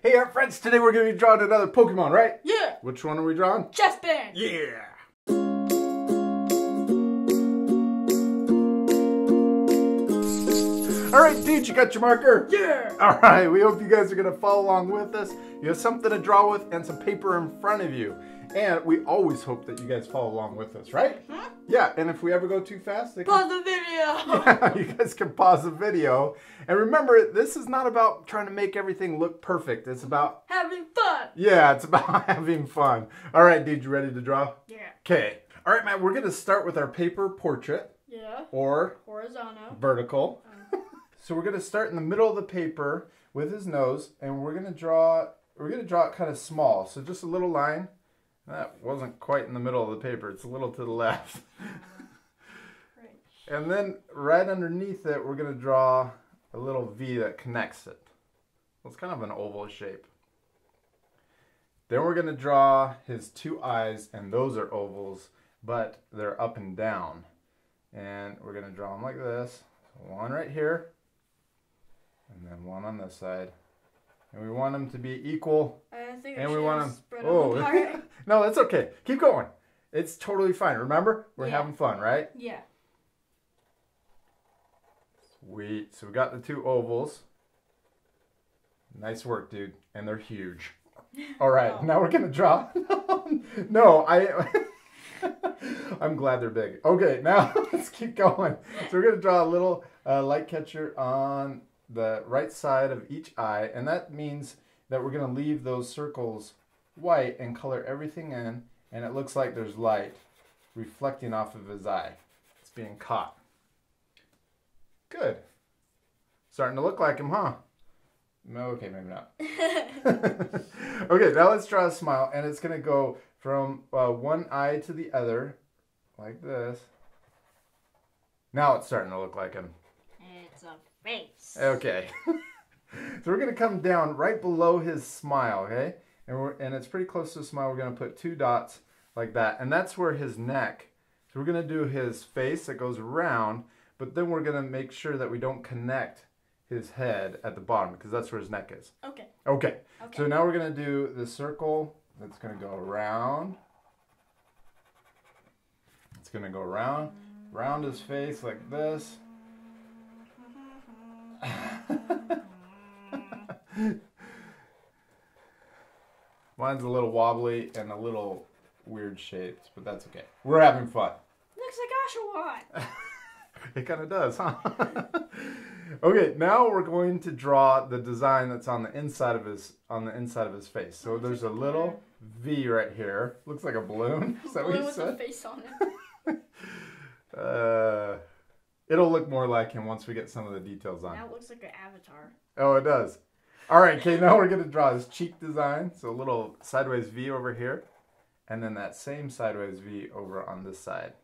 Hey, our friends, today we're going to be drawing another Pokemon, right? Yeah. Which one are we drawing? Chespin. Yeah. All right, dude, you got your marker? Yeah. All right, we hope you guys are going to follow along with us. You have something to draw with and some paper in front of you. And we always hope that you guys follow along with us, right? Huh? Yeah, and if we ever go too fast, Pause the video. Yeah, you guys can pause the video. And remember, this is not about trying to make everything look perfect. It's about having fun. Yeah, it's about having fun. All right, dude, you ready to draw? Yeah. Okay. All right, Matt, we're going to start with our paper portrait. Yeah. Or horizontal. Vertical. So we're going to start in the middle of the paper with his nose, and we're going to draw it kind of small. So just a little line. That wasn't quite in the middle of the paper. It's a little to the left. And then right underneath it, we're going to draw a little V that connects it. So it's kind of an oval shape. Then we're going to draw his two eyes, and those are ovals, but they're up and down. And we're going to draw them like this. So one right here, and then one on this side. And we want them to be equal. I think and we want them. Spread them apart. No, that's okay. Keep going. It's totally fine. Remember, we're having fun, right? Yeah. Sweet. So we got the two ovals. Nice work, dude. And they're huge. All right, Now we're gonna draw. No, I'm glad they're big. Okay, now let's keep going. So we're gonna draw a little light catcher on the right side of each eye, and that means that we're gonna leave those circles white and color everything in, and it looks like there's light reflecting off of his eye. It's being caught. Good. Starting to look like him, huh? No, okay, maybe not. Okay, now let's draw a smile, and it's gonna go from one eye to the other, like this. Now it's starting to look like him. It's a face. Okay. So we're gonna come down right below his smile, okay? And it's pretty close to the smile. We're gonna put two dots like that, and that's where his neck. So we're gonna do his face that goes around, but then we're gonna make sure that we don't connect his head at the bottom, because that's where his neck is. Okay. Okay. So now we're gonna do the circle that's gonna go around. It's gonna go around his face like this. Mine's a little wobbly and a little weird shaped, but that's okay. We're having fun. Looks like Oshawott. It kind of does, huh? Okay, now we're going to draw the design that's on the inside of his face. So there's a little V right here. Looks like a balloon. Is that what you said? With a face on it. It'll look more like him once we get some of the details on. Now it looks like an avatar. Oh, it does. All right, okay, now we're going to draw his cheek design. So a little sideways V over here, and then that same sideways V over on this side.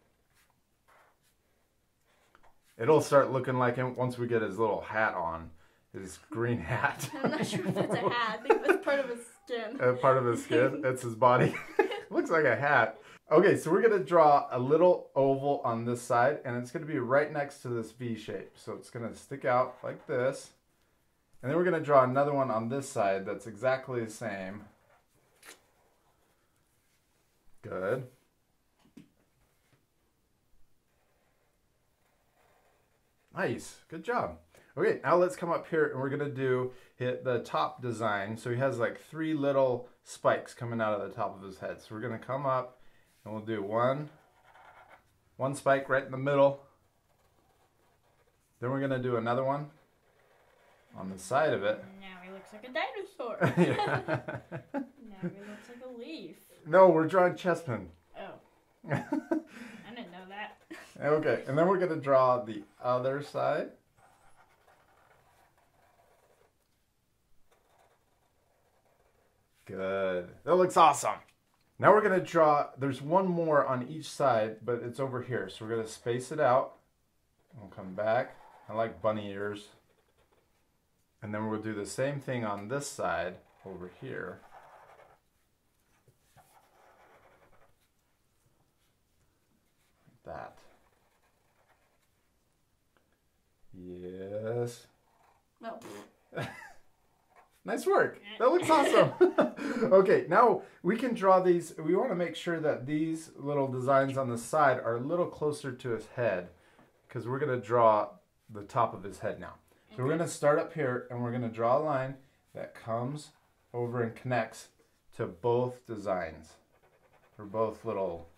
It'll start looking like him once we get his little hat on, his green hat. I'm not sure if it's a hat. I think that's part of his skin. Part of his skin? That's his body. Looks like a hat. Okay, so we're going to draw a little oval on this side, and it's going to be right next to this V shape. So it's going to stick out like this. And then we're going to draw another one on this side that's exactly the same. Good. Nice. Good job. Okay, now let's come up here and we're going to hit the top design. So he has like three little spikes coming out of the top of his head. So we're going to come up and we'll do one spike right in the middle. Then we're going to do another one on the side of it. Now he looks like a dinosaur. Yeah. Now he looks like a leaf. No, we're drawing Chespin. Oh. I didn't know that. Okay, and then we're going to draw the other side. Good. That looks awesome. Now we're going to draw, there's one more on each side, but it's over here. So we're going to space it out. We'll come back. I like bunny ears. And then we'll do the same thing on this side over here. Like that. Yes. No. Nice work. That looks awesome. Okay, now we can draw these. We want to make sure that these little designs on the side are a little closer to his head because we're going to draw the top of his head now. So we're going to start up here and we're going to draw a line that comes over and connects to both designs, or both little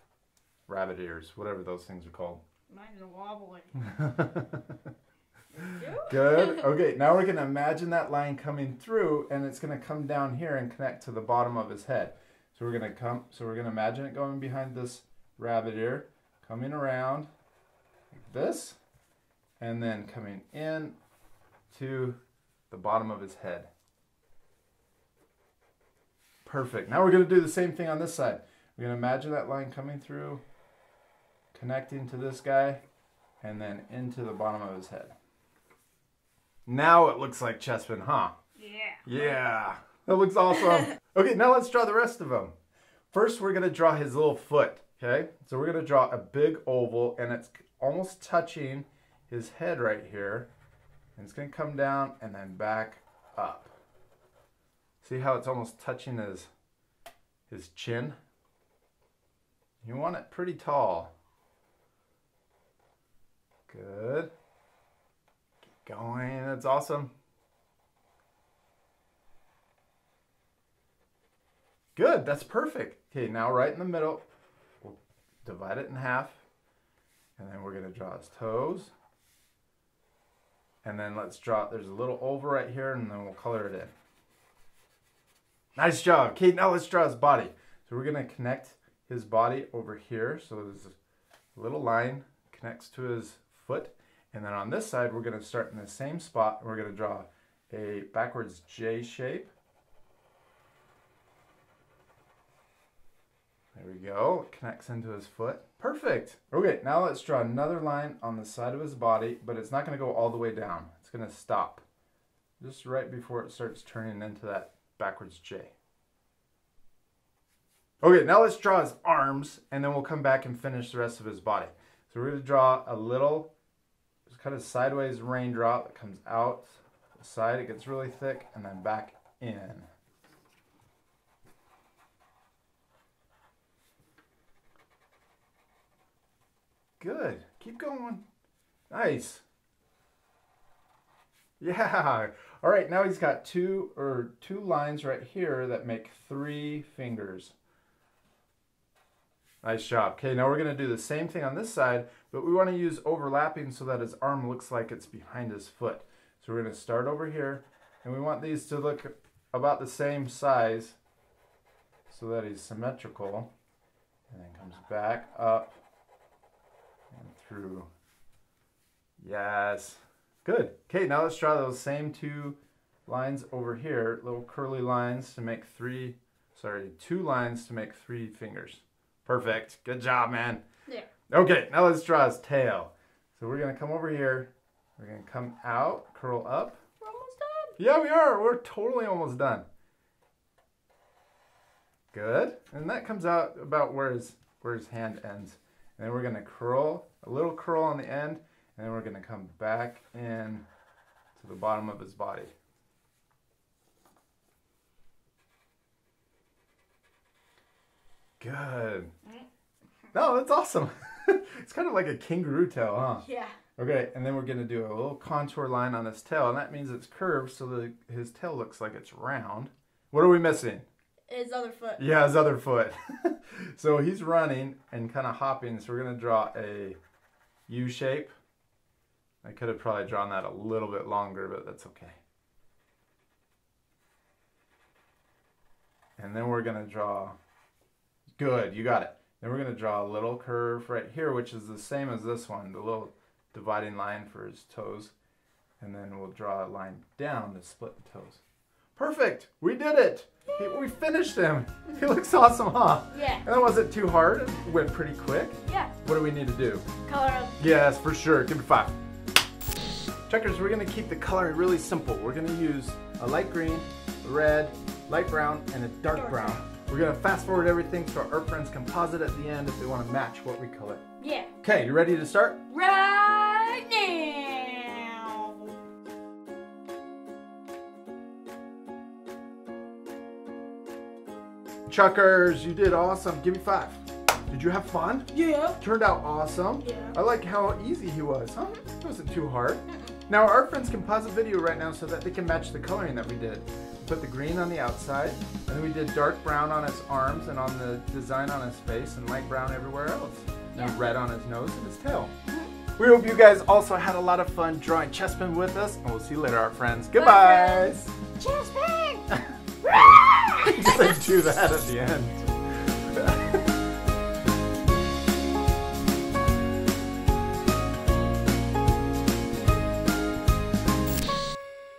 rabbit ears, whatever those things are called. Mine's wobbling. Good. Okay, now we're going to imagine that line coming through and it's going to come down here and connect to the bottom of his head. So we're going to imagine it going behind this rabbit ear, coming around like this, and then coming in to the bottom of his head. Perfect. Now we're going to do the same thing on this side. We're going to imagine that line coming through, connecting to this guy, and then into the bottom of his head. Now it looks like Chespin, huh? Yeah. Yeah. That looks awesome. Okay, now let's draw the rest of them. First, we're going to draw his little foot, okay? So we're going to draw a big oval, and it's almost touching his head right here. And it's going to come down and then back up. See how it's almost touching his chin? You want it pretty tall. Good. Keep going. That's awesome. Good. That's perfect. Okay, now right in the middle, we'll divide it in half. And then we're going to draw his toes. And then let's draw, there's a little oval right here, and then we'll color it in. Nice job. Okay, now let's draw his body. So we're going to connect his body over here. So there's a little line connects to his foot. And then on this side, we're going to start in the same spot. We're going to draw a backwards J shape. There we go. It connects into his foot. Perfect. Okay, now let's draw another line on the side of his body, but it's not going to go all the way down. It's going to stop just right before it starts turning into that backwards J. Okay, now let's draw his arms, and then we'll come back and finish the rest of his body. So we're going to draw a little kind of sideways raindrop that comes out the side. It gets really thick, and then back in. Good. Keep going. Nice. Yeah. All right, now he's got two lines right here that make 3 fingers. Nice job. Okay, now we're going to do the same thing on this side, but we want to use overlapping so that his arm looks like it's behind his foot. So we're going to start over here, and we want these to look about the same size so that he's symmetrical. And then comes back up and through. Yes. Good. Okay, now let's draw those same 2 lines over here, little curly lines to make 2 lines to make 3 fingers. Perfect. Good job, man. Yeah. Okay, now let's draw his tail. So we're going to come over here. We're going to come out, curl up. We're almost done. Yeah, we are. We're totally almost done. Good. And that comes out about where his hand ends. And then we're going to curl, a little curl on the end, and then we're going to come back in to the bottom of his body. Good. No, that's awesome. It's kind of like a kangaroo tail, huh? Yeah. Okay, and then we're going to do a little contour line on his tail, and that means it's curved so that his tail looks like it's round. What are we missing? His other foot. Yeah, his other foot. So he's running and kind of hopping, so we're going to draw a U shape. I could have probably drawn that a little bit longer, but that's okay. And then we're going to draw... Good, you got it. Then we're going to draw a little curve right here, which is the same as this one, the little dividing line for his toes. And then we'll draw a line down to split the toes. Perfect! We did it! We finished him! He looks awesome, huh? Yeah. And that wasn't too hard. It went pretty quick. Yeah. What do we need to do? Color him. Yes, for sure. Give me 5. Checkers, we're going to keep the coloring really simple. We're going to use a light green, a red, light brown, and a dark brown. We're going to fast forward everything so our friends can pause it at the end if they want to match what we color. Yeah. Okay, you ready to start? Right now. Chuckers, you did awesome. Give me 5. Did you have fun? Yeah. Turned out awesome. Yeah. I like how easy he was, huh? It wasn't too hard. Now our friends can pause the video right now so that they can match the coloring that we did. We put the green on the outside, and then we did dark brown on his arms and on the design on his face, and light brown everywhere else. And red on his nose and his tail. We hope you guys also had a lot of fun drawing Chespin with us, and we'll see you later, our friends. Goodbye! Chespin! Just like do that at the end.